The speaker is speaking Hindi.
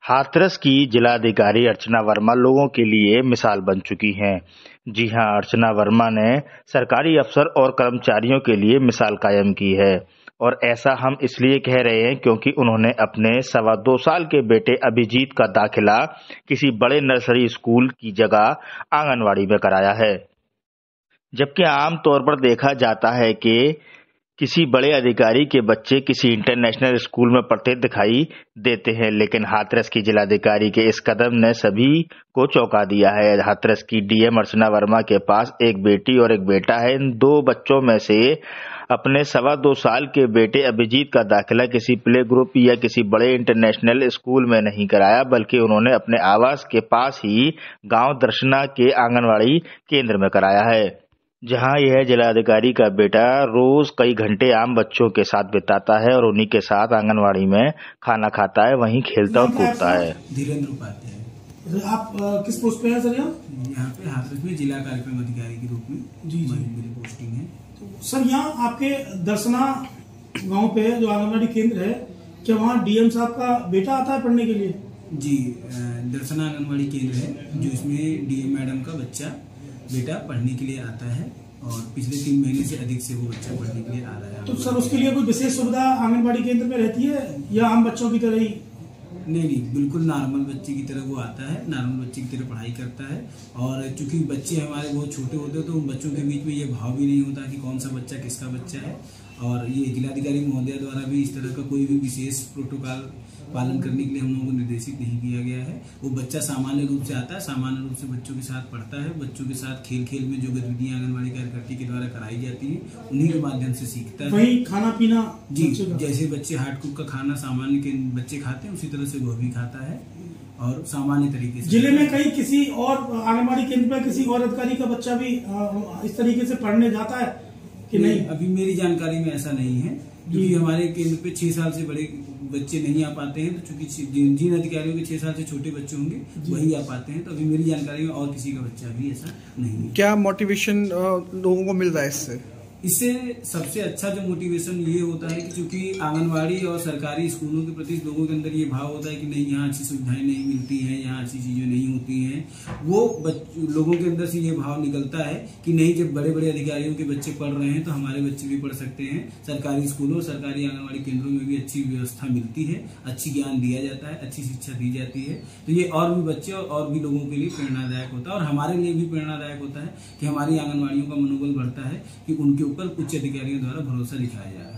हाथरस की जिलाधिकारी अर्चना वर्मा लोगों के लिए मिसाल बन चुकी हैं। जी हां, अर्चना वर्मा ने सरकारी अफसर और कर्मचारियों के लिए मिसाल कायम की है और ऐसा हम इसलिए कह रहे हैं क्योंकि उन्होंने अपने 2.25 साल के बेटे अभिजीत का दाखिला किसी बड़े नर्सरी स्कूल की जगह आंगनवाड़ी में कराया है। जबकि आम तौर पर देखा जाता है कि किसी बड़े अधिकारी के बच्चे किसी इंटरनेशनल स्कूल में पढ़ते दिखाई देते हैं, लेकिन हाथरस की जिलाधिकारी के इस कदम ने सभी को चौंका दिया है। हाथरस की डीएम अर्चना वर्मा के पास एक बेटी और एक बेटा है। इन दो बच्चों में से अपने 2.25 साल के बेटे अभिजीत का दाखिला किसी प्ले ग्रुप या किसी बड़े इंटरनेशनल स्कूल में नहीं कराया, बल्कि उन्होंने अपने आवास के पास ही गांव दर्शना के आंगनवाड़ी केंद्र में कराया है, जहां यह जिलाधिकारी का बेटा रोज कई घंटे आम बच्चों के साथ बिताता है और उन्हीं के साथ आंगनवाड़ी में खाना खाता है, वहीं खेलता और कूदता है। धीरेन्द्र उपाध्याय। आप किस पोस्ट पे हैं सर? यहाँ पे हाथरस में जिला कार्यक्रम अधिकारी के रूप में जी मेरी पोस्टिंग है। तो सर यहाँ आपके दर्शना गांव पे जो आंगनवाड़ी केंद्र है, क्या वहाँ डीएम साहब का बेटा आता है पढ़ने के लिए? जी, दर्शना आंगनवाड़ी केंद्र है जो इसमें डीएम मैडम का बेटा पढ़ने के लिए आता है और पिछले 3 महीने से अधिक से वो बच्चा पढ़ने के लिए आ रहा है। तो सर उसके लिए कोई विशेष सुविधा आंगनबाड़ी केंद्र में रहती है या आम बच्चों की तरह ही? नहीं, बिल्कुल नॉर्मल बच्चे की तरह वो आता है, नॉर्मल बच्चे की तरह पढ़ाई करता है। और चूंकि बच्चे हमारे बहुत छोटे होते हैं तो उन बच्चों के बीच में ये भाव भी नहीं होता कि कौन सा बच्चा किसका बच्चा है। और ये जिलाधिकारी महोदया द्वारा भी इस तरह का कोई भी विशेष प्रोटोकॉल पालन करने के लिए हम लोगों को निर्देशित नहीं किया गया है। वो बच्चा सामान्य रूप से आता है, सामान्य रूप से बच्चों के साथ पढ़ता है, बच्चों के साथ खेल खेल में जो गतिविधियां आंगनबाड़ी कार्यकर्ती के द्वारा कराई जाती है उन्हीं के माध्यम से सीखता है। वही खाना पीना जी, जैसे बच्चे हार्ड कुक का खाना सामान्य के बच्चे खाते हैं उसी तरह से वह भी खाता है और सामान्य तरीके से। जिले में कहीं किसी और आंगनबाड़ी केंद्र पर किसी और अधिकारी का बच्चा भी इस तरीके से पढ़ने जाता है कि नहीं? अभी मेरी जानकारी में ऐसा नहीं है, क्योंकि हमारे केंद्र पे 6 साल से बड़े बच्चे नहीं आ पाते हैं। तो चूंकि जिन अधिकारियों के 6 साल से छोटे बच्चे होंगे वही आ पाते हैं, तो अभी मेरी जानकारी में और किसी का बच्चा भी ऐसा नहीं है। क्या मोटिवेशन लोगों को मिल रहा है इससे सबसे अच्छा जो मोटिवेशन ये होता है कि चूंकि आंगनवाड़ी और सरकारी स्कूलों के प्रति लोगों के अंदर ये भाव होता है कि नहीं, यहाँ अच्छी सुविधाएं नहीं मिलती हैं, यहाँ अच्छी चीजें नहीं होती हैं, वो लोगों के अंदर से ये भाव निकलता है कि नहीं, जब बड़े बड़े अधिकारियों के बच्चे पढ़ रहे हैं तो हमारे बच्चे भी पढ़ सकते हैं। सरकारी स्कूलों और सरकारी आंगनवाड़ी केंद्रों में भी अच्छी व्यवस्था मिलती है, अच्छी ज्ञान दिया जाता है, अच्छी शिक्षा दी जाती है। तो ये और भी बच्चे और भी लोगों के लिए प्रेरणादायक होता है और हमारे लिए भी प्रेरणादायक होता है कि हमारी आंगनवाड़ियों का मनोबल बढ़ता है कि उनके ऊपर उच्च अधिकारियों द्वारा भरोसा दिखाया जा रहा है।